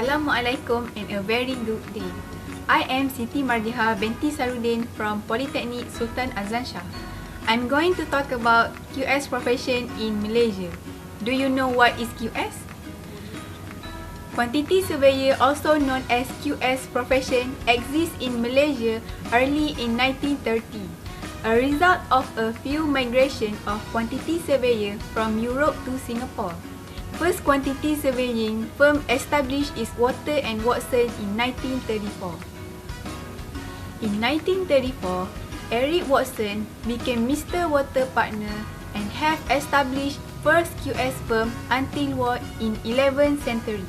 Assalamualaikum and a very good day. I am Siti Mardiha binti Sarudin from Polytechnic Sultan AZLAN SHAH. I'm going to talk about QS profession in Malaysia. Do you know what is QS? Quantity surveyor, also known as QS profession, exists in Malaysia early in 1930, a result of a few migration of quantity surveyor from Europe to Singapore. First quantity surveying firm established is Water and Watson in 1934. In 1934, Eric Watson became Mr. Water partner and have established first QS firm until war in 11th century.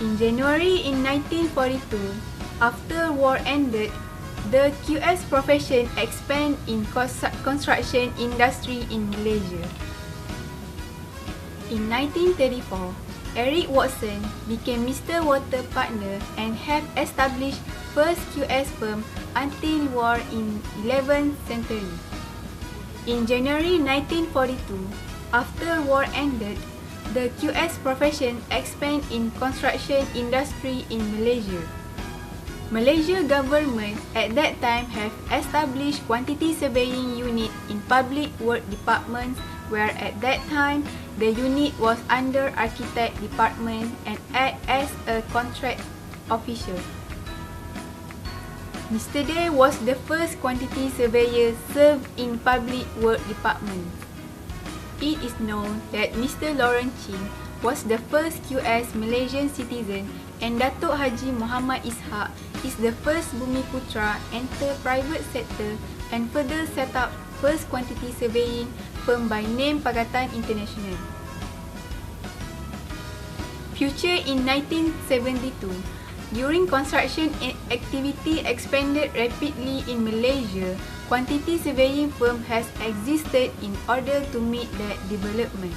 In January in 1942, after war ended, the QS profession expanded in construction industry in Malaysia. In 1934, Eric Watson became Mr. Water partner and have established first QS firm until war in 11th century. In January 1942, after war ended, the QS profession expanded in construction industry in Malaysia. Malaysia government at that time have established quantity surveying unit in public work departments, where at that time the unit was under architect department and act as a contract official. Mr. Day was the first quantity surveyor served in public work department. It is known that Mr. Lawrence Ching was the first QS Malaysian citizen and Datuk Haji Muhammad Ishaq is the first Bumiputra enter private sector and further set up first quantity surveying firm by name Pakatan International. Future in 1972, during construction activity expanded rapidly in Malaysia, quantity surveying firm has existed in order to meet that development.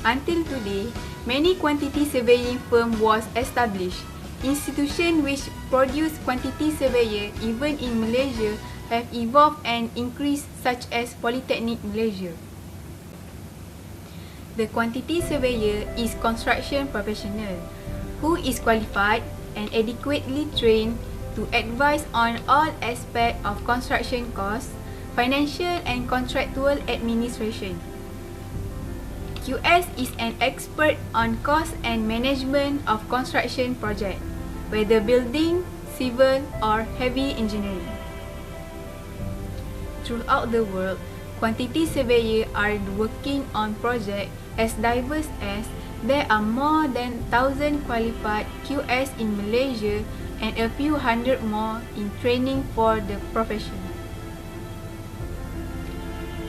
Until today, many quantity surveying firm was established. Institutions which produce quantity surveyor even in Malaysia have evolved and increased, such as Polytechnic Malaysia. The quantity surveyor is construction professional who is qualified and adequately trained to advise on all aspects of construction costs, financial and contractual administration. QS is an expert on cost and management of construction project, whether building, civil or heavy engineering. Throughout the world, quantity surveyors are working on projects as diverse as there are more than 1,000 qualified QS in Malaysia and a few hundred more in training for the profession.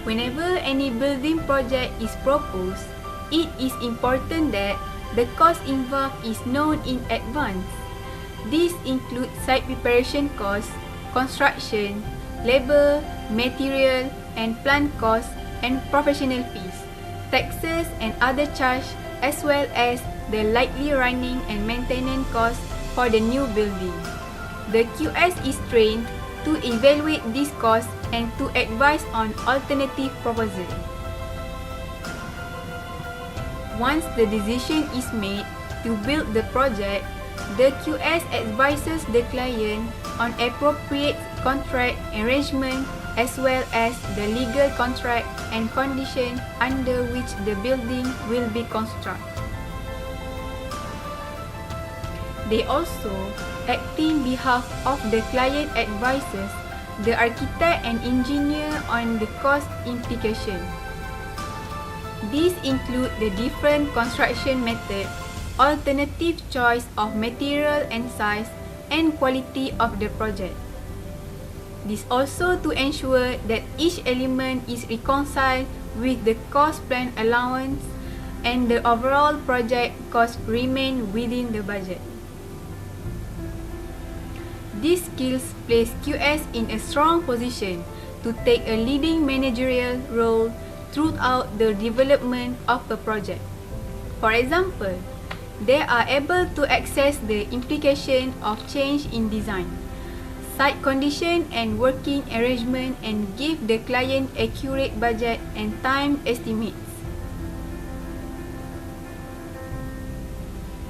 Whenever any building project is proposed, it is important that the cost involved is known in advance. These include site preparation costs, construction, labor, material and plant costs and professional fees, taxes and other charges, as well as the likely running and maintenance costs for the new building. The QS is trained to evaluate these costs and to advise on alternative proposals. Once the decision is made to build the project, the QS advises the client on appropriate contract arrangement as well as the legal contract and conditions under which the building will be constructed. They also, acting behalf of the client, advises the architect and engineer on the cost implication. These include the different construction method, alternative choice of material and size, and quality of the project. This also to ensure that each element is reconciled with the cost plan allowance and the overall project cost remain within the budget. These skills place QS in a strong position to take a leading managerial role throughout the development of a project. For example, they are able to assess the implication of change in design, site condition and working arrangement and give the client accurate budget and time estimates.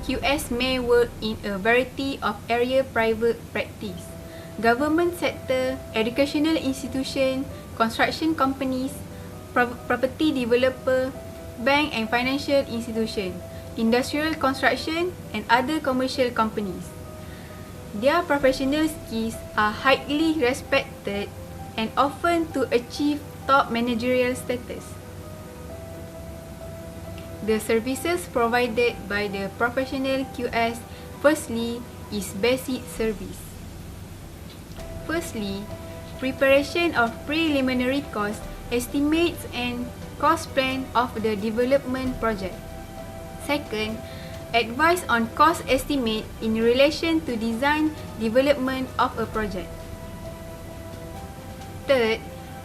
QS may work in a variety of area private practice, government sector, educational institution, construction companies, property developer, bank and financial institution, industrial construction and other commercial companies. Their professional skills are highly respected and often to achieve top managerial status. The services provided by the professional QS firstly is basic service. Firstly, preparation of preliminary cost estimates and cost plan of the development project. Second, advice on cost estimate in relation to design development of a project. Third,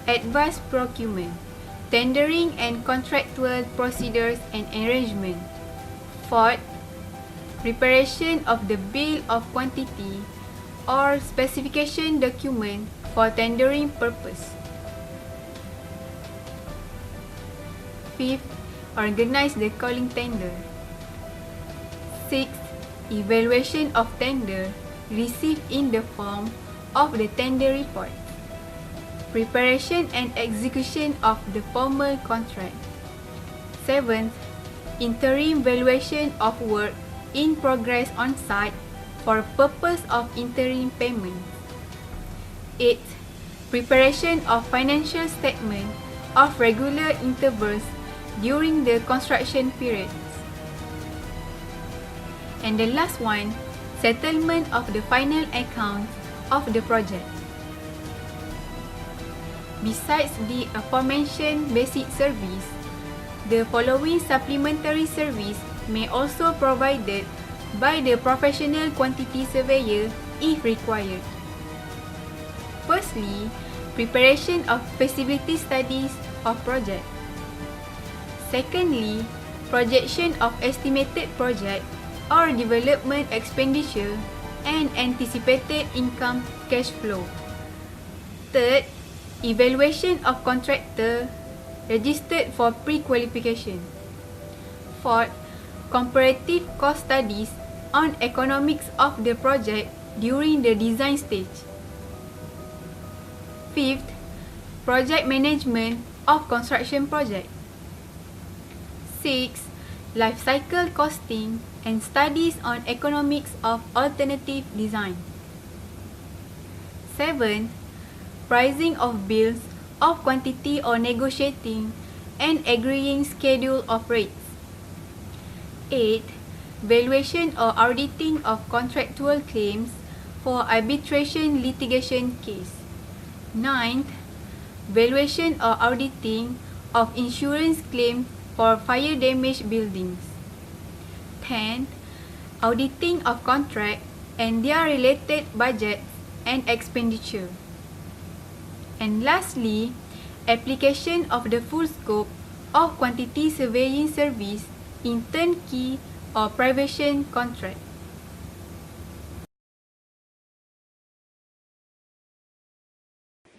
advanced procurement, tendering and contractual procedures and arrangement. Fourth, preparation of the bill of quantity or specification document for tendering purpose. Fifth, organize the calling tender. Sixth, evaluation of tender received in the form of the tender report. Preparation and execution of the formal contract. Seventh, interim valuation of work in progress on site for purpose of interim payment. Eighth, preparation of financial statement of regular intervals during the construction periods. And the last one, settlement of the final account of the project. Besides the aforementioned basic service, the following supplementary service may also provided by the professional quantity surveyor if required. Firstly, preparation of feasibility studies of project. Secondly, projection of estimated project or development expenditure and anticipated income cash flow. Third, evaluation of contractor registered for pre-qualification. Fourth, comparative cost studies on economics of the project during the design stage. Fifth, project management of construction project. Sixth, life cycle costing and studies on economics of alternative design. Seventh, pricing of bills of quantity or negotiating and agreeing schedule of rates. 8. Valuation or auditing of contractual claims for arbitration litigation case. 9. Valuation or auditing of insurance claim for fire damaged buildings. 10. Auditing of contract and their related budgets and expenditure. And lastly, application of the full scope of quantity surveying service in turnkey or privation contract.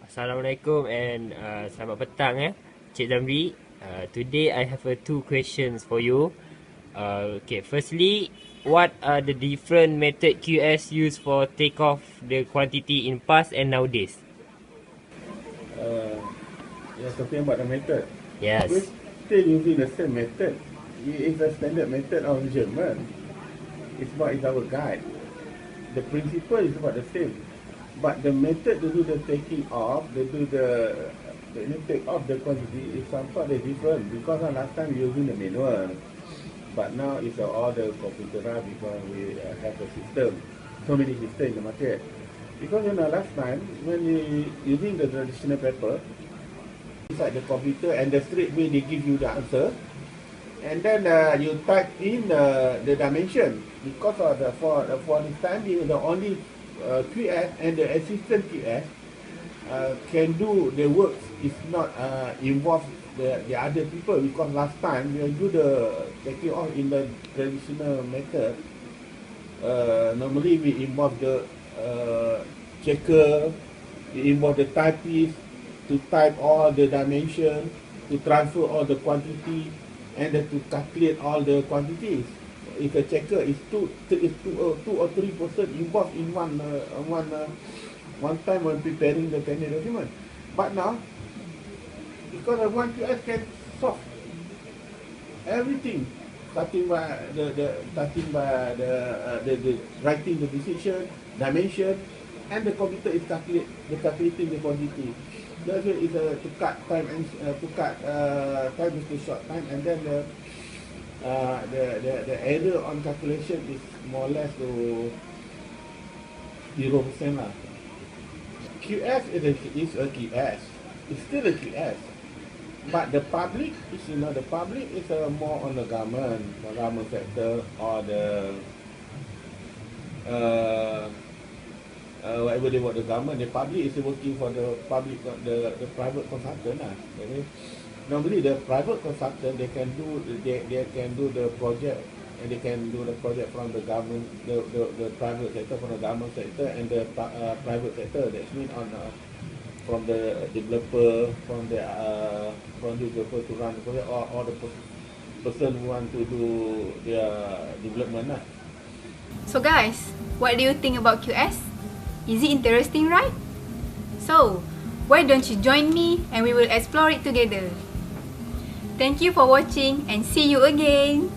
Assalamualaikum and selamat petang Cik Zamri. Today I have two questions for you. Okay, firstly, what are the different method QS used for take off the quantity in past and nowadays? You're talking about the method. Yes. We're still using the same method. It's a standard method of measurement. It's our guide. The principle is about the same. But the method to do the taking off, to do the take off the quantity is somewhat different because last time we using the manual. But now it's all the computerized because we have a system. So many systems in the market. Because last time when you using the traditional paper, inside the computer and the straight way they give you the answer, and then you type in the dimension. Because of for this time being, the only QS and the assistant QS can do the work. It's not involve the other people, because last time we do the taking off in the traditional method. Normally we involve the checker, we involve the typist to type all the dimension, to transfer all the quantity, and then to calculate all the quantities. if a checker is two or three person involved in one time when preparing the tender document. But now, because of one QS can solve everything, starting by the writing the decision, dimension, and the computer is calculating the quantity. That's why it's to cut time and time is to short time, and then the error on calculation is more or less to 0% lah. QS is a QS. It's still a QS. But the public is, the public is more on the government sector, or the whatever they want the government. The public is working for the public, the private consultant lah. Okay? Normally the private consultant they can do the project, and they can do the project from the government, the private sector, from the government sector, and the private sector. That's mean on from the developer, from the developer to run the project, or the person who want to do their development lah. So guys, what do you think about QS? Is it interesting, right? So, why don't you join me and we will explore it together. Thank you for watching and see you again.